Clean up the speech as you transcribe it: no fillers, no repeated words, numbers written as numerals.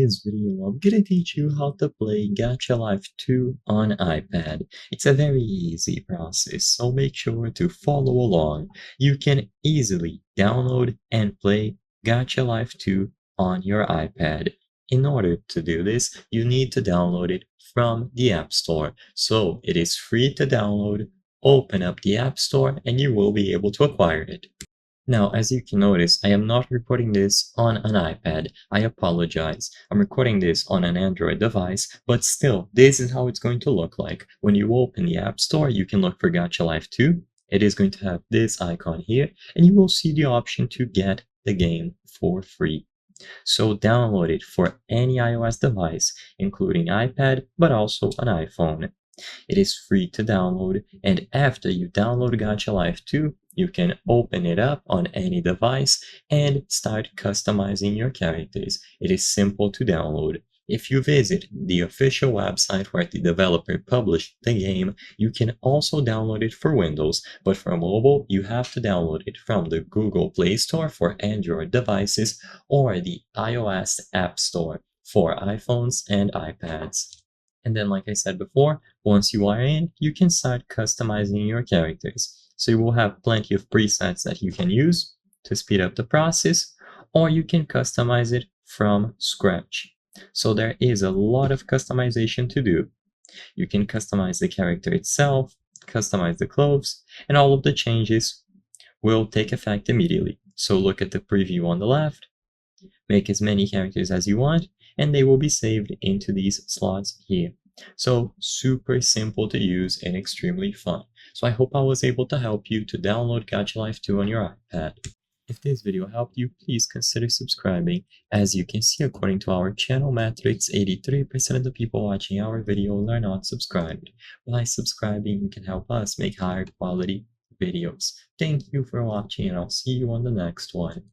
this video, I'm gonna teach you how to play Gacha Life 2 on iPad. It's a very easy process, so make sure to follow along. You can easily download and play Gacha Life 2 on your iPad. In order to do this, you need to download it from the App Store. So it is free to download. Open up the App Store and you will be able to acquire it. Now, as you can notice, I am not recording this on an iPad. I apologize. I'm recording this on an Android device, but still, this is how it's going to look like. When you open the App Store, you can look for Gacha Life 2. It is going to have this icon here, and you will see the option to get the game for free. So download it for any iOS device, including iPad, but also an iPhone. It is free to download, and after you download Gacha Life 2, you can open it up on any device and start customizing your characters. It is simple to download. If you visit the official website where the developer published the game, you can also download it for Windows, but for mobile, you have to download it from the Google Play Store for Android devices or the iOS App Store for iPhones and iPads. And then, like I said before, once you are in, you can start customizing your characters. So you will have plenty of presets that you can use to speed up the process, or you can customize it from scratch. So there is a lot of customization to do. You can customize the character itself, customize the clothes, and all of the changes will take effect immediately. So look at the preview on the left, make as many characters as you want, and they will be saved into these slots here. So super simple to use and extremely fun. So I hope I was able to help you to download Gacha Life 2 on your iPad. If this video helped you, please consider subscribing. As you can see, according to our channel metrics, 83% of the people watching our videos are not subscribed. By subscribing, you can help us make higher quality videos. Thank you for watching, and I'll see you on the next one.